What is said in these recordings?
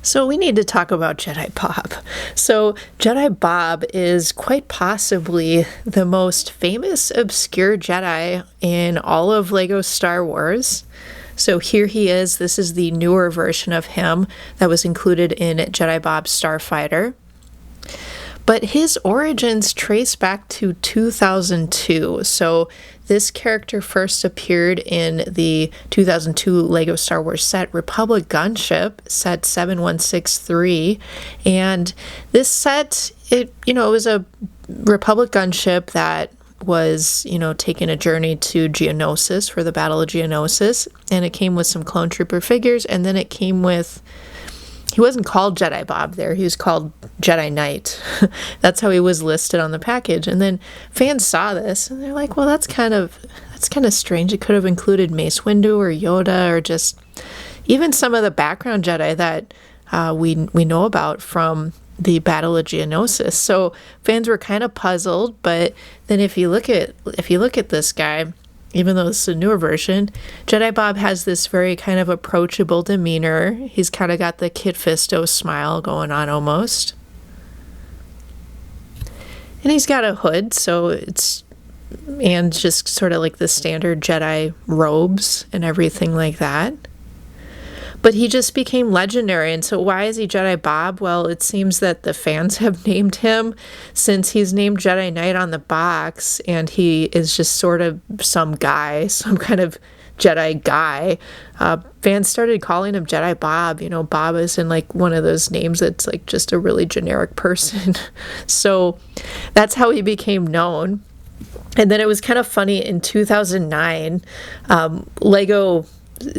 So we need to talk about Jedi Bob. So Jedi Bob is quite possibly the most famous obscure Jedi in all of Lego Star Wars. So here he is. This is the newer version of him that was included in Jedi Bob Starfighter. But his origins trace back to 2002. So this character first appeared in the 2002 Lego Star Wars set Republic Gunship, set 7163. And this set, it was a Republic gunship that was, taking a journey to Geonosis for the Battle of Geonosis. And it came with some clone trooper figures. And then it came with, he wasn't called Jedi Bob there, he was called Jedi Knight. That's how he was listed on the package. And then fans saw this and they're like, well, that's kind of strange. It could have included Mace Windu or Yoda or just even some of the background Jedi that we know about from the Battle of Geonosis. So fans were kind of puzzled, but then if you look at this guy, even though this is a newer version, Jedi Bob has this very kind of approachable demeanor. He's kind of got the Kit Fisto smile going on almost. And he's got a hood, and just sort of like the standard Jedi robes and everything like that. But he just became legendary. And so why is he Jedi Bob? Well, it seems that the fans have named him since he's named Jedi Knight on the box. And he is just sort of some guy, some kind of Jedi guy. Fans started calling him Jedi Bob. Bob is in like one of those names that's like just a really generic person. So that's how he became known. And then it was kind of funny in 2009, Lego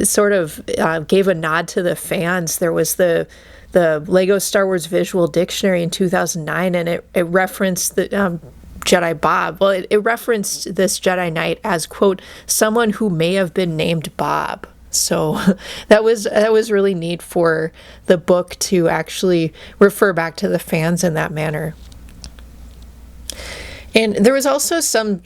sort of gave a nod to the fans. There was the Lego Star Wars Visual Dictionary in 2009, and it referenced the Jedi Bob. Well, it referenced this Jedi Knight as, quote, someone who may have been named Bob. So that was really neat for the book to actually refer back to the fans in that manner. And there was also some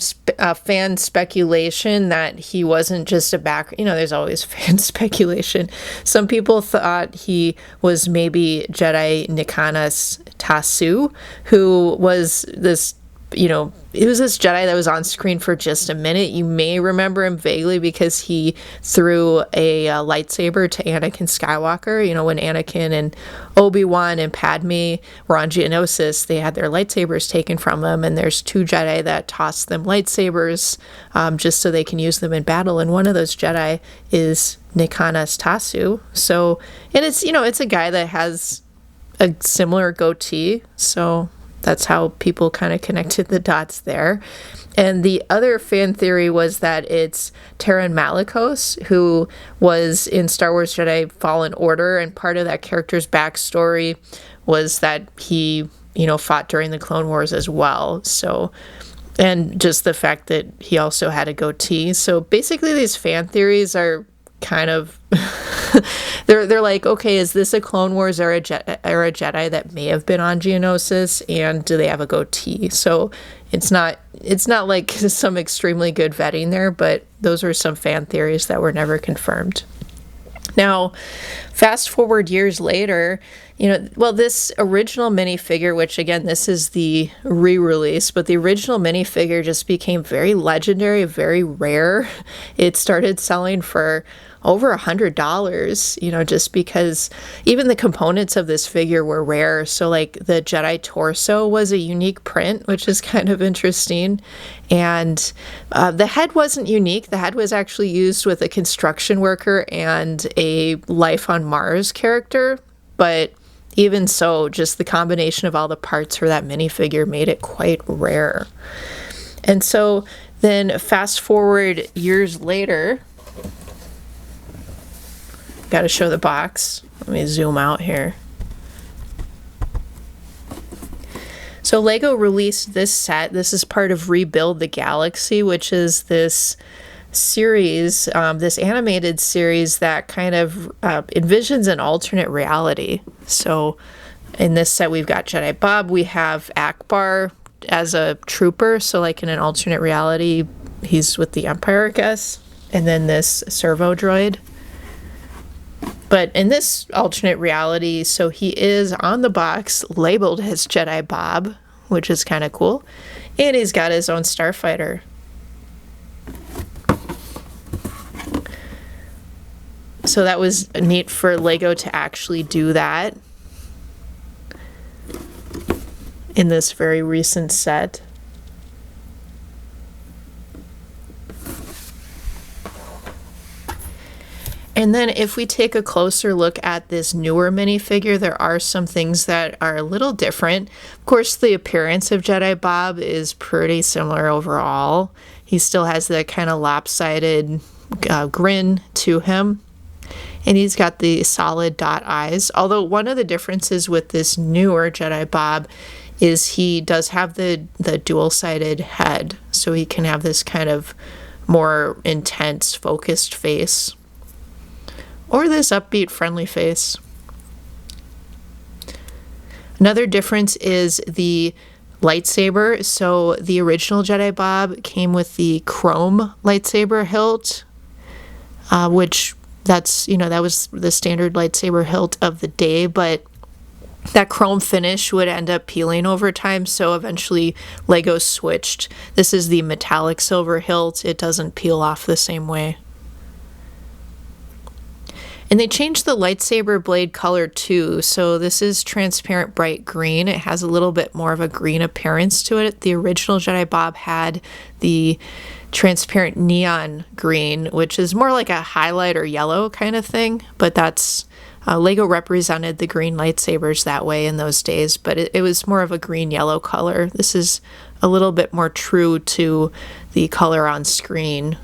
fan speculation that he wasn't just a there's always fan speculation. Some people thought he was maybe Jedi Nikanas Tasu, who was this, it was this Jedi that was on screen for just a minute. You may remember him vaguely because he threw a lightsaber to Anakin Skywalker. When Anakin and Obi-Wan and Padme were on Geonosis, they had their lightsabers taken from them, and there's two Jedi that toss them lightsabers just so they can use them in battle, and one of those Jedi is Nikanas Tasu. So, and it's a guy that has a similar goatee, so that's how people kind of connected the dots there. And the other fan theory was that it's Terran Malicos, who was in Star Wars Jedi Fallen Order, and part of that character's backstory was that he, fought during the Clone Wars as well. So, and just the fact that he also had a goatee. So basically these fan theories are kind of they're like, okay, is this a Clone Wars era Jedi that may have been on Geonosis, and do they have a goatee? So it's not like some extremely good vetting there, but those are some fan theories that were never confirmed. Now, fast forward years later, this original minifigure, which again, this is the re-release, but the original minifigure just became very legendary, very rare. It started selling for over $100, just because even the components of this figure were rare. So like the Jedi torso was a unique print, which is kind of interesting. And the head wasn't unique. The head was actually used with a construction worker and a Life on Mars character. But even so, just the combination of all the parts for that minifigure made it quite rare. And so then fast forward years later, got to show the box. Let me zoom out here. So Lego released this set. This is part of Rebuild the Galaxy, which is this series, this animated series that kind of envisions an alternate reality. So in this set, we've got Jedi Bob. We have Akbar as a trooper. So like in an alternate reality, he's with the Empire, I guess. And then this servo droid. But in this alternate reality, so he is on the box labeled as Jedi Bob, which is kind of cool. And he's got his own starfighter. So that was neat for Lego to actually do that in this very recent set. And then if we take a closer look at this newer minifigure, there are some things that are a little different. Of course, the appearance of Jedi Bob is pretty similar overall. He still has that kind of lopsided grin to him. And he's got the solid dot eyes. Although one of the differences with this newer Jedi Bob is he does have the dual-sided head. So he can have this kind of more intense, focused face. Or this upbeat, friendly face. Another difference is the lightsaber. So the original Jedi Bob came with the chrome lightsaber hilt, which that was the standard lightsaber hilt of the day, but that chrome finish would end up peeling over time, so eventually Lego switched. This is the metallic silver hilt. It doesn't peel off the same way. And they changed the lightsaber blade color too, so this is transparent bright green. It has a little bit more of a green appearance to it. The original Jedi Bob had the transparent neon green, which is more like a highlighter yellow kind of thing, but that's Lego represented the green lightsabers that way in those days, but it was more of a green-yellow color. This is a little bit more true to the color on screen.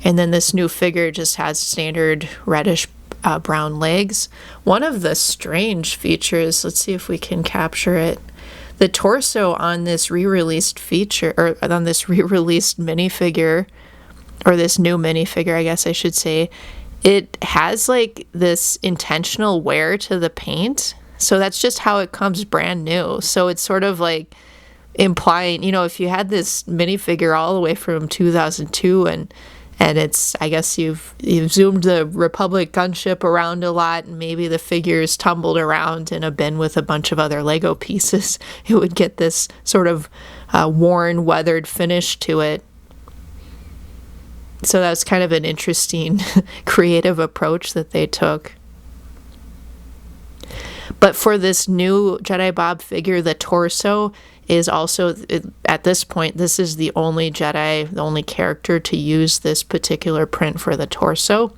And then this new figure just has standard reddish brown legs. One of the strange features, let's see if we can capture it. The torso on this re-released feature, or on this re-released minifigure, or this new minifigure, I guess I should say, it has like this intentional wear to the paint. So that's just how it comes brand new. So it's sort of like implying, if you had this minifigure all the way from 2002 and it's, I guess you've zoomed the Republic gunship around a lot and maybe the figure's tumbled around in a bin with a bunch of other Lego pieces, it would get this sort of worn, weathered finish to it. So that's kind of an interesting creative approach that they took. But for this new Jedi Bob figure, the torso is also, at this point, this is the only Jedi, the only character to use this particular print for the torso.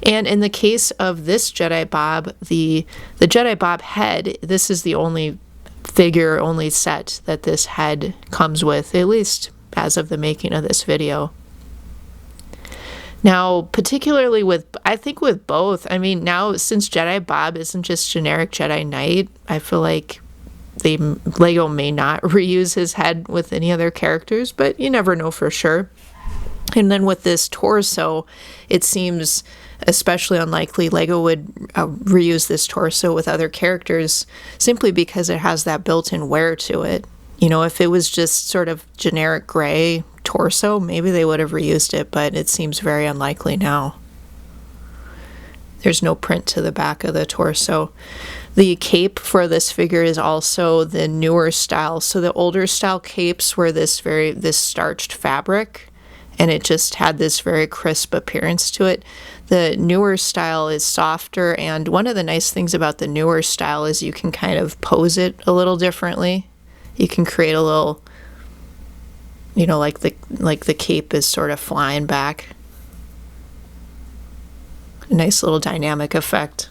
And in the case of this Jedi Bob, the Jedi Bob head, this is the only figure, only set that this head comes with, at least as of the making of this video. Now, particularly I think with both, I mean, now since Jedi Bob isn't just generic Jedi Knight, I feel like Lego may not reuse his head with any other characters, but you never know for sure. And then with this torso, it seems especially unlikely Lego would reuse this torso with other characters simply because it has that built-in wear to it. If it was just sort of generic gray torso, maybe they would have reused it, but it seems very unlikely now. There's no print to the back of the torso. The cape for this figure is also the newer style. So the older style capes were this starched fabric, and it just had this very crisp appearance to it. The newer style is softer, and one of the nice things about the newer style is you can kind of pose it a little differently. You can create a little, like the cape is sort of flying back. A nice little dynamic effect.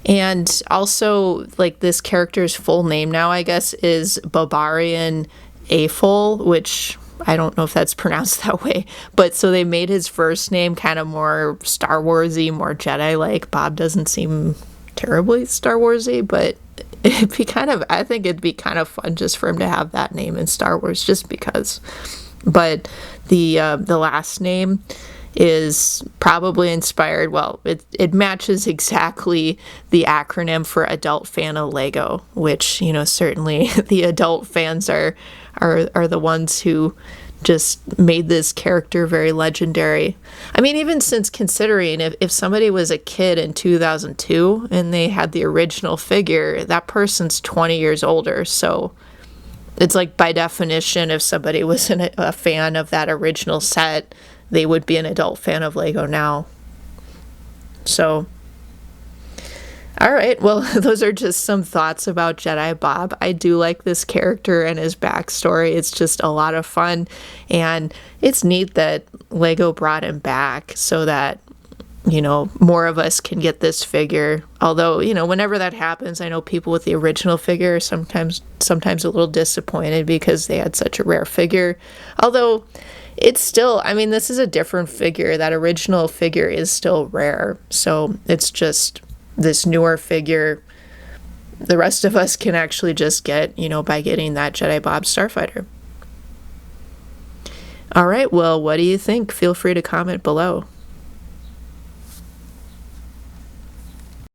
And also, like, this character's full name now, I guess, is Bobarian Afol, which I don't know if that's pronounced that way. But so they made his first name kind of more Star Wars-y, more Jedi-like. Bob doesn't seem terribly Star Wars-y, but I think it'd be kind of fun just for him to have that name in Star Wars, just because. But the last name is probably inspired, well, it matches exactly the acronym for adult fan of Lego, which, certainly the adult fans are the ones who just made this character very legendary. I mean, even since considering if somebody was a kid in 2002 and they had the original figure, that person's 20 years older. So it's like, by definition, if somebody was a fan of that original set, they would be an adult fan of Lego now. So, all right, well, those are just some thoughts about Jedi Bob. I do like this character and his backstory. It's just a lot of fun, and it's neat that Lego brought him back so that, more of us can get this figure. Although, whenever that happens, I know people with the original figure are sometimes a little disappointed because they had such a rare figure. Although, it's still, this is a different figure. That original figure is still rare. So it's just this newer figure the rest of us can actually just get, by getting that Jedi Bob Starfighter. All right, well, what do you think? Feel free to comment below.